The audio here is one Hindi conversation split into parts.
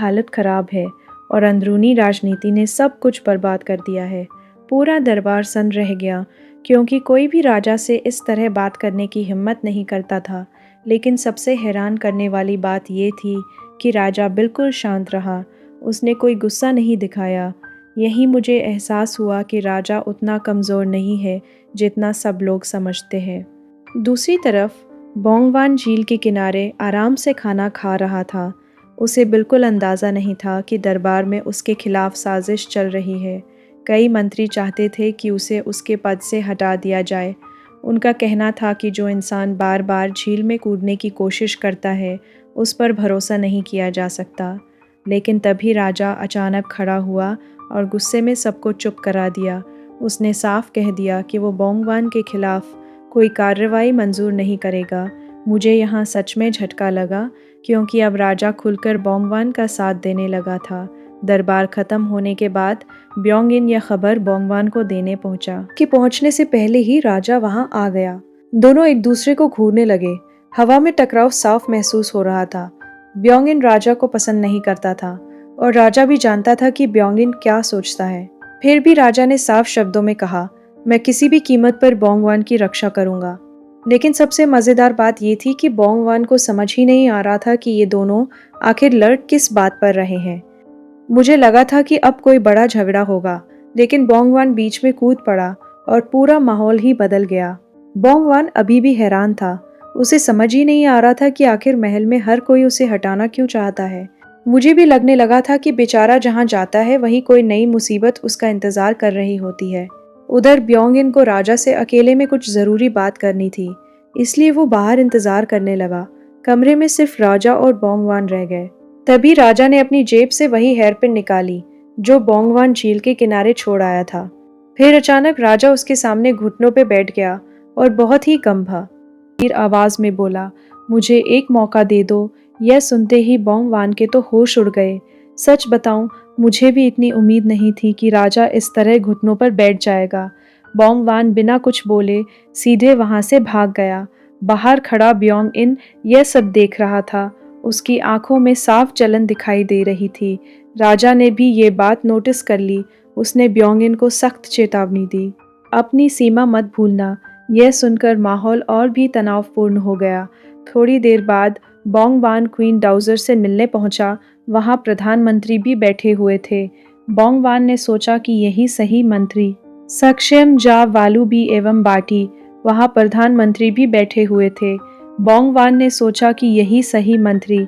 हालत ख़राब है और अंदरूनी राजनीति ने सब कुछ बर्बाद कर दिया है। पूरा दरबार सन्न रह गया क्योंकि कोई भी राजा से इस तरह बात करने की हिम्मत नहीं करता था। लेकिन सबसे हैरान करने वाली बात ये थी कि राजा बिल्कुल शांत रहा। उसने कोई गुस्सा नहीं दिखाया। यही मुझे एहसास हुआ कि राजा उतना कमज़ोर नहीं है जितना सब लोग समझते हैं। दूसरी तरफ बोंगवान झील के किनारे आराम से खाना खा रहा था। उसे बिल्कुल अंदाज़ा नहीं था कि दरबार में उसके खिलाफ साजिश चल रही है। कई मंत्री चाहते थे कि उसे उसके पद से हटा दिया जाए। उनका कहना था कि जो इंसान बार बार झील में कूदने की कोशिश करता है उस पर भरोसा नहीं किया जा सकता। लेकिन तभी राजा अचानक खड़ा हुआ और गुस्से में सबको चुप करा दिया। उसने साफ कह दिया कि वो बोंगवान के खिलाफ कोई कार्रवाई मंजूर नहीं करेगा। मुझे यहाँ सच में झटका लगा क्योंकि अब राजा खुलकर बोंगवान का साथ देने लगा था। दरबार ख़त्म होने के बाद ब्योंगिन यह खबर बोंगवान को देने पहुंचा कि पहुंचने से पहले ही राजा वहां आ गया। दोनों एक दूसरे को घूरने लगे। हवा में टकराव साफ महसूस हो रहा था। ब्योंगिन राजा को पसंद नहीं करता था और राजा भी जानता था कि ब्योंगिन क्या सोचता है। फिर भी राजा ने साफ शब्दों में कहा, मैं किसी भी कीमत पर बोंगवान की रक्षा करूंगा। लेकिन सबसे मज़ेदार बात यह थी कि बोंगवान को समझ ही नहीं आ रहा था कि ये दोनों आखिर लड़ किस बात पर रहे हैं। मुझे लगा था कि अब कोई बड़ा झगड़ा होगा, लेकिन बोंगवान बीच में कूद पड़ा और पूरा माहौल ही बदल गया। बोंगवान अभी भी हैरान था। उसे समझ ही नहीं आ रहा था कि आखिर महल में हर कोई उसे हटाना क्यों चाहता है। मुझे भी लगने लगा था कि बेचारा जहाँ जाता है वहीं कोई नई मुसीबत उसका इंतज़ार कर रही होती है। उधर ब्योंगिन को राजा से अकेले में कुछ ज़रूरी बात करनी थी, इसलिए वो बाहर इंतज़ार करने लगा। कमरे में सिर्फ राजा और बोंगवान रह गए। तभी राजा ने अपनी जेब से वही हेयरपिन निकाली जो बोंगवान झील के किनारे छोड़ आया था। फिर अचानक राजा उसके सामने घुटनों पे बैठ गया और बहुत ही गंभीर आवाज़ में बोला, मुझे एक मौका दे दो। यह सुनते ही बोंगवान के तो होश उड़ गए। सच बताऊं, मुझे भी इतनी उम्मीद नहीं थी कि राजा इस तरह घुटनों पर बैठ जाएगा। बोंगवान बिना कुछ बोले सीधे वहां से भाग गया। बाहर खड़ा ब्योंगिन यह सब देख रहा था। उसकी आंखों में साफ जलन दिखाई दे रही थी। राजा ने भी ये बात नोटिस कर ली। उसने ब्योंगिन को सख्त चेतावनी दी, अपनी सीमा मत भूलना। यह सुनकर माहौल और भी तनावपूर्ण हो गया। थोड़ी देर बाद बोंगवान क्वीन डाउजर से मिलने पहुंचा। वहां प्रधानमंत्री भी बैठे हुए थे। बोंगवान ने सोचा कि यही सही मंत्री सक्शेम जा वालुबी एवं बाटी, वहां प्रधानमंत्री भी बैठे हुए थे। बोंगवान ने सोचा कि यही सही मंत्री।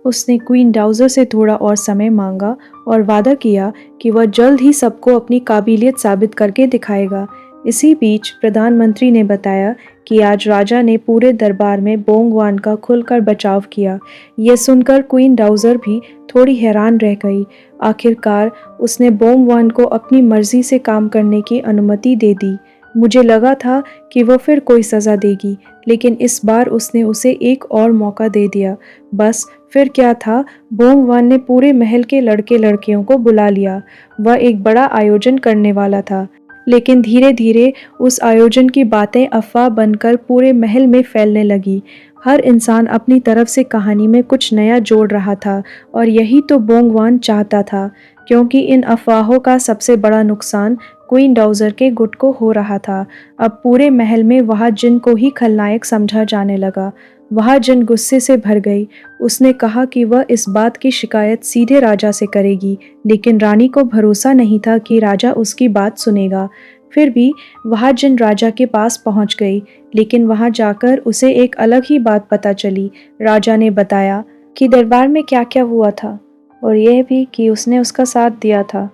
उसने क्वीन डाउजर से थोड़ा और समय मांगा और वादा किया कि वह जल्द ही सबको अपनी काबिलियत साबित करके दिखाएगा। इसी बीच प्रधानमंत्री ने बताया कि आज राजा ने पूरे दरबार में बोंगवान का खुलकर बचाव किया। यह सुनकर क्वीन डाउजर भी थोड़ी हैरान रह गई। आखिरकार उसने बोंगवान को अपनी मर्जी से काम करने की अनुमति दे दी। मुझे लगा था कि वह फिर कोई सज़ा देगी, लेकिन इस बार उसने उसे एक और मौका दे दिया। बस फिर क्या था, बोंगवान ने पूरे महल के लड़के लड़कियों को बुला लिया। वह एक बड़ा आयोजन करने वाला था, लेकिन धीरे धीरे उस आयोजन की बातें अफवाह बनकर पूरे महल में फैलने लगी। हर इंसान अपनी तरफ से कहानी में कुछ नया जोड़ रहा था और यही तो बोंगवान चाहता था, क्योंकि इन अफवाहों का सबसे बड़ा नुकसान क्वीन डाउजर के गुट को हो रहा था। अब पूरे महल में वह जिन को ही खलनायक समझा जाने लगा। वह जिन गुस्से से भर गई। उसने कहा कि वह इस बात की शिकायत सीधे राजा से करेगी, लेकिन रानी को भरोसा नहीं था कि राजा उसकी बात सुनेगा। फिर भी वह जिन राजा के पास पहुंच गई, लेकिन वहां जाकर उसे एक अलग ही बात पता चली। राजा ने बताया कि दरबार में क्या क्या हुआ था और यह भी कि उसने उसका साथ दिया था।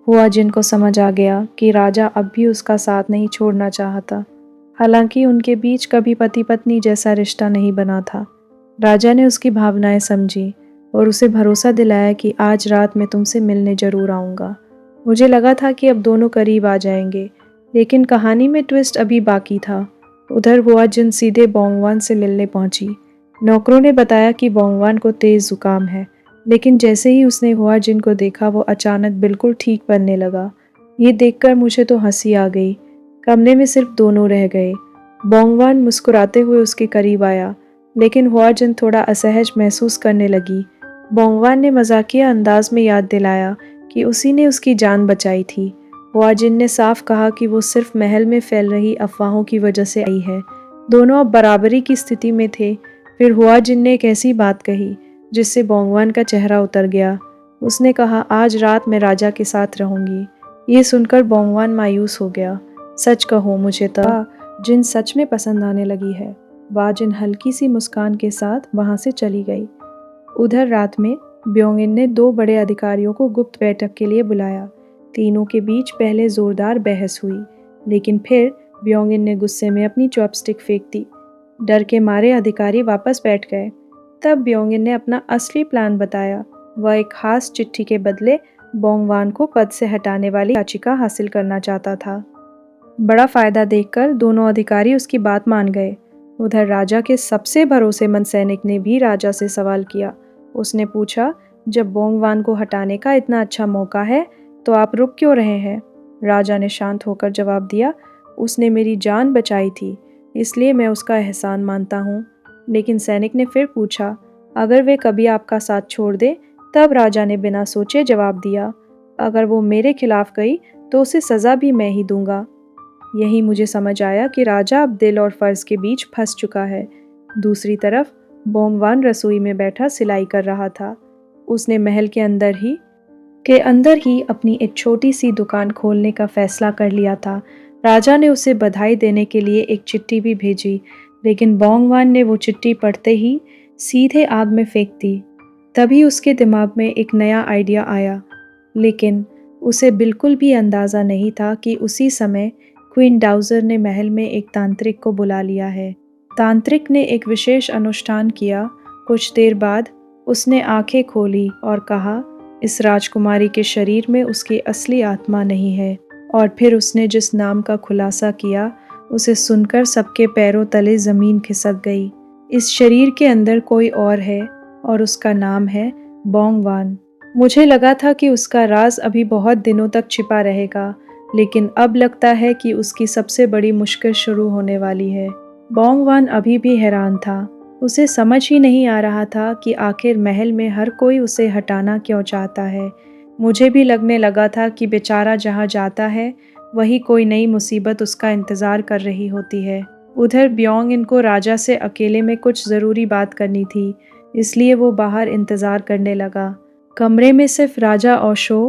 हुआ जिन को समझ आ गया कि राजा अब भी उसका साथ नहीं छोड़ना चाहता। हालांकि उनके बीच कभी पति पत्नी जैसा रिश्ता नहीं बना था। राजा ने उसकी भावनाएं समझी और उसे भरोसा दिलाया कि आज रात मैं तुमसे मिलने जरूर आऊँगा। मुझे लगा था कि अब दोनों करीब आ जाएंगे, लेकिन कहानी में ट्विस्ट अभी बाकी था। उधर हुआ जिन सीधे बोंगवान से मिलने पहुंची। नौकरों ने बताया कि बोंगवान को तेज़ जुकाम है, लेकिन जैसे ही उसने हुआ जिन को देखा वो अचानक बिल्कुल ठीक बनने लगा। ये देखकर मुझे तो हंसी आ गई। कमरे में सिर्फ दोनों रह गए। बोंगवान मुस्कुराते हुए उसके करीब आया, लेकिन हुआ जिन थोड़ा असहज महसूस करने लगी। बोंगवान ने मजाकिया अंदाज में याद दिलाया कि उसी ने उसकी जान बचाई थी। हुआजिन ने साफ कहा कि वो सिर्फ महल में फैल रही अफवाहों की वजह से आई है। दोनों अब बराबरी की स्थिति में थे। फिर हुआजिन ने एक ऐसी बात कही जिससे बोंगवान का चेहरा उतर गया। उसने कहा, आज रात मैं राजा के साथ रहूंगी। ये सुनकर बोंगवान मायूस हो गया। सच कहो, मुझे तो जिन सच में पसंद आने लगी है। हुआजिन हल्की सी मुस्कान के साथ वहां से चली गई। उधर रात में ब्योंगिन ने 2 बड़े अधिकारियों को गुप्त बैठक के लिए बुलाया। तीनों के बीच पहले जोरदार बहस हुई, लेकिन फिर ब्योंगिन ने गुस्से में अपनी चॉपस्टिक फेंक दी। डर के मारे अधिकारी वापस बैठ गए। तब ब्योंगिन ने अपना असली प्लान बताया। वह एक खास चिट्ठी के बदले बोंगवान को पद से हटाने वाली याचिका हासिल करना चाहता था। बड़ा फायदा देखकर दोनों अधिकारी उसकी बात मान गए। उधर राजा के सबसे भरोसेमंद सैनिक ने भी राजा से सवाल किया। उसने पूछा, जब बोंगवान को हटाने का इतना अच्छा मौका है तो आप रुक क्यों रहे हैं? राजा ने शांत होकर जवाब दिया, उसने मेरी जान बचाई थी, इसलिए मैं उसका एहसान मानता हूँ। लेकिन सैनिक ने फिर पूछा, अगर वे कभी आपका साथ छोड़ दे? तब राजा ने बिना सोचे जवाब दिया, अगर वो मेरे खिलाफ गई तो उसे सज़ा भी मैं ही दूंगा। यही मुझे समझ आया कि राजा अब दिल और फर्ज के बीच फंस चुका है। दूसरी तरफ बोंगवान रसोई में बैठा सिलाई कर रहा था। उसने महल के अंदर ही अपनी एक छोटी सी दुकान खोलने का फैसला कर लिया था। राजा ने उसे बधाई देने के लिए एक चिट्ठी भी भेजी, लेकिन बोंगवान ने वो चिट्ठी पढ़ते ही सीधे आग में फेंक दी। तभी उसके दिमाग में एक नया आइडिया आया, लेकिन उसे बिल्कुल भी अंदाज़ा नहीं था कि उसी समय क्वीन डाउजर ने महल में एक तांत्रिक को बुला लिया है। तांत्रिक ने एक विशेष अनुष्ठान किया। कुछ देर बाद उसने आंखें खोली और कहा, इस राजकुमारी के शरीर में उसकी असली आत्मा नहीं है। और फिर उसने जिस नाम का खुलासा किया, उसे सुनकर सबके पैरों तले ज़मीन खिसक गई। इस शरीर के अंदर कोई और है और उसका नाम है बोंगवान। मुझे लगा था कि उसका राज अभी बहुत दिनों तक छिपा रहेगा, लेकिन अब लगता है कि उसकी सबसे बड़ी मुश्किल शुरू होने वाली है। बोंगवान अभी भी हैरान था। उसे समझ ही नहीं आ रहा था कि आखिर महल में हर कोई उसे हटाना क्यों चाहता है। मुझे भी लगने लगा था कि बेचारा जहाँ जाता है वही कोई नई मुसीबत उसका इंतज़ार कर रही होती है। उधर ब्योंगिन को राजा से अकेले में कुछ ज़रूरी बात करनी थी, इसलिए वो बाहर इंतज़ार करने लगा। कमरे में सिर्फ राजा और शो।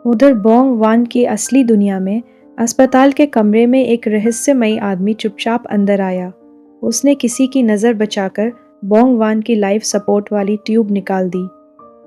उधर बोंगवान की असली दुनिया में अस्पताल के कमरे में एक रहस्यमयी आदमी चुपचाप अंदर आया। उसने किसी की नज़र बचाकर बोंगवान की लाइफ सपोर्ट वाली ट्यूब निकाल दी।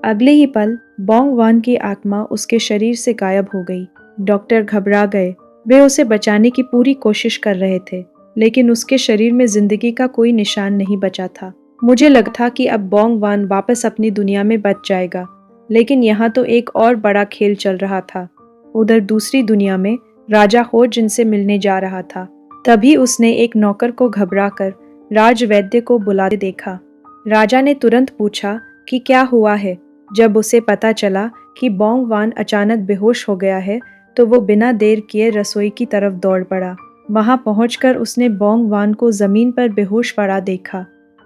अगले ही पल बोंगवान की आत्मा उसके शरीर से गायब हो गई। डॉक्टर घबरा गए। वे उसे बचाने की पूरी कोशिश कर रहे थे, लेकिन उसके शरीर में जिंदगी का कोई निशान नहीं बचा था। मुझे लगा था कि अब बोंगवान वापस अपनी दुनिया में बच जाएगा, लेकिन यहाँ तो एक और बड़ा खेल चल रहा था। उधर दूसरी दुनिया में राजा हो जिनसे मिलने जा रहा था। तभी उसने एक नौकर को घबराकर राजवैद्य को बुलाते देखा। राजा ने तुरंत पूछा कि क्या हुआ है। जब उसे पता चला कि बोंगवान अचानक बेहोश हो गया है, तो वो बिना देर किए रसोई की तरफ दौड़ पड़ा। वहां पहुंचकर उसने बोंगवान को जमीन पर बेहोश पड़ा देखा।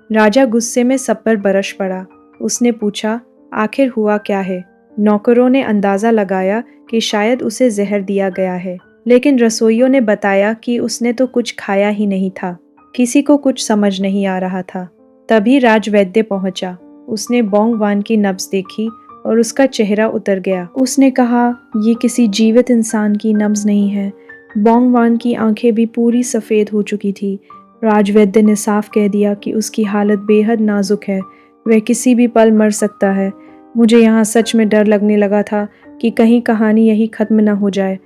राजा गुस्से में सब पर बरस पड़ा। उसने पूछा, आखिर हुआ क्या है? नौकरों ने अंदाजा लगाया कि शायद उसे जहर दिया गया है, लेकिन रसोइयों ने बताया कि उसने तो कुछ खाया ही नहीं था। किसी को कुछ समझ नहीं आ रहा था। तभी राजवैद्य पहुंचा। उसने बोंगवान की नब्ज देखी और उसका चेहरा उतर गया। उसने कहा, ये किसी जीवित इंसान की नब्ज नहीं है। बोंगवान की आंखें भी पूरी सफ़ेद हो चुकी थी। राजवैद्य ने साफ कह दिया कि उसकी हालत बेहद नाजुक है, वह किसी भी पल मर सकता है। मुझे यहाँ सच में डर लगने लगा था कि कहीं कहानी यही खत्म न हो जाए।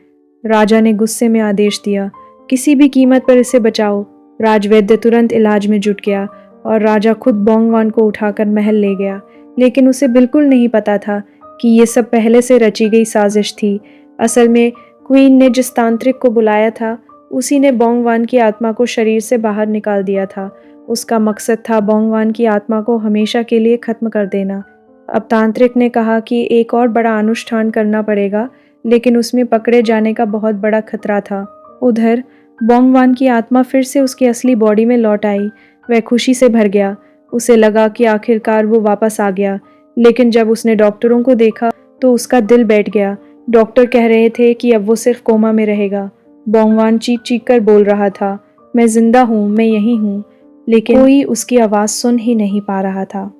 राजा ने गुस्से में आदेश दिया, किसी भी कीमत पर इसे बचाओ। राजवैद्य तुरंत इलाज में जुट गया और राजा खुद बोंगवान को उठाकर महल ले गया, लेकिन उसे बिल्कुल नहीं पता था कि ये सब पहले से रची गई साजिश थी। असल में क्वीन ने जिस तांत्रिक को बुलाया था, उसी ने बोंगवान की आत्मा को शरीर से बाहर निकाल दिया था। उसका मकसद था बोंगवान की आत्मा को हमेशा के लिए खत्म कर देना। अब तांत्रिक ने कहा कि एक और बड़ा अनुष्ठान करना पड़ेगा, लेकिन उसमें पकड़े जाने का बहुत बड़ा खतरा था। उधर बोंगवान की आत्मा फिर से उसकी असली बॉडी में लौट आई। वह खुशी से भर गया। उसे लगा कि आखिरकार वो वापस आ गया, लेकिन जब उसने डॉक्टरों को देखा तो उसका दिल बैठ गया। डॉक्टर कह रहे थे कि अब वो सिर्फ कोमा में रहेगा। बोंगवान चीख चीख कर बोल रहा था, मैं जिंदा हूँ, मैं यहीं हूँ, लेकिन कोई उसकी आवाज़ सुन ही नहीं पा रहा था।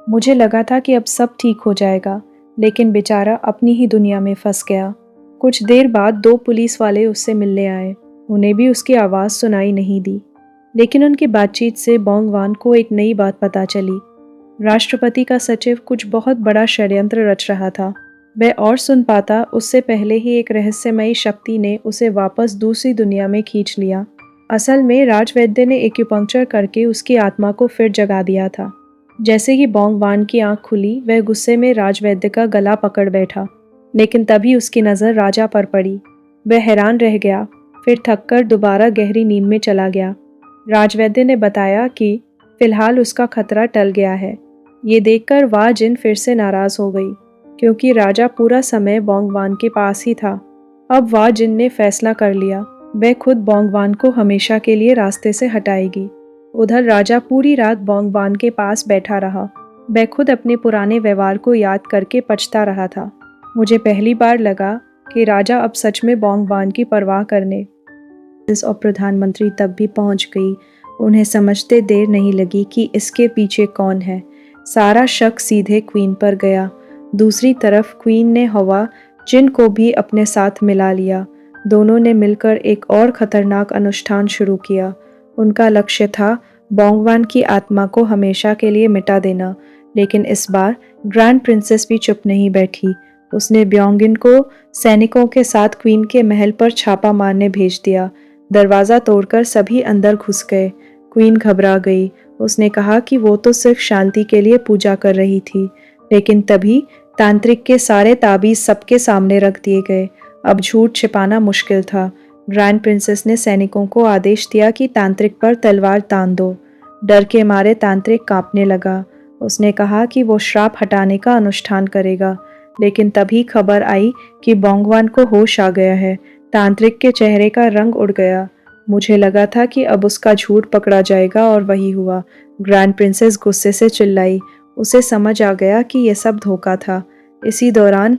मुझे लगा था कि अब सब ठीक हो जाएगा, लेकिन बेचारा अपनी ही दुनिया में फंस गया। कुछ देर बाद 2 पुलिस वाले उससे मिलने आए। उन्हें भी उसकी आवाज़ सुनाई नहीं दी, लेकिन उनकी बातचीत से बोंगवान को एक नई बात पता चली। राष्ट्रपति का सचिव कुछ बहुत बड़ा षड्यंत्र रच रहा था। वह और सुन पाता उससे पहले ही एक रहस्यमयी शक्ति ने उसे वापस दूसरी दुनिया में खींच लिया। असल में राजवैद्य ने एक्यूपंक्चर करके उसकी आत्मा को फिर जगा दिया था। जैसे ही बोंगवान की आंख खुली, वह गुस्से में राजवैद्य का गला पकड़ बैठा, लेकिन तभी उसकी नज़र राजा पर पड़ी। वह हैरान रह गया, फिर थककर दोबारा गहरी नींद में चला गया। राजवैद्य ने बताया कि फिलहाल उसका खतरा टल गया है। ये देखकर वाह जिन फिर से नाराज हो गई, क्योंकि राजा पूरा समय बोंगवान के पास ही था। अब वाह जिन ने फैसला कर लिया, वह खुद बोंगवान को हमेशा के लिए रास्ते से हटाएगी। उधर राजा पूरी रात बोंगवान के पास बैठा रहा। वह खुद अपने पुराने व्यवहार को याद करके पछता रहा था। मुझे पहली बार लगा कि राजा अब सच में बोंगवान की परवाह करने। और प्रधानमंत्री तब भी पहुंच गई। उन्हें समझते देर नहीं लगी कि इसके पीछे कौन है। सारा शक सीधे क्वीन पर गया। दूसरी तरफ क्वीन ने हवा जिन को भी अपने साथ मिला लिया। दोनों ने मिलकर एक और खतरनाक अनुष्ठान शुरू किया। उनका लक्ष्य था बोंगवान की आत्मा को हमेशा के लिए मिटा देना। लेकिन इस बार ग्रैंड प्रिंसेस भी चुप नहीं बैठी। उसने ब्योंगिन को सैनिकों के साथ क्वीन के महल पर छापा मारने भेज दिया। दरवाज़ा तोड़कर सभी अंदर घुस गए। क्वीन घबरा गई। उसने कहा कि वो तो सिर्फ शांति के लिए पूजा कर रही थी, लेकिन तभी तांत्रिक के सारे ताबीज सबके सामने रख दिए गए। अब झूठ छिपाना मुश्किल था। ग्रैंड प्रिंसेस ने सैनिकों को आदेश दिया कि तांत्रिक पर तलवार तान दो। डर के मारे तांत्रिक कांपने लगा। उसने कहा कि वो श्राप हटाने का अनुष्ठान करेगा, लेकिन तभी खबर आई कि बोंगवान को होश आ गया है। तांत्रिक के चेहरे का रंग उड़ गया। मुझे लगा था कि अब उसका झूठ पकड़ा जाएगा, और वही हुआ। ग्रैंड प्रिंसेस गुस्से से चिल्लाई। उसे समझ आ गया कि यह सब धोखा था। इसी दौरान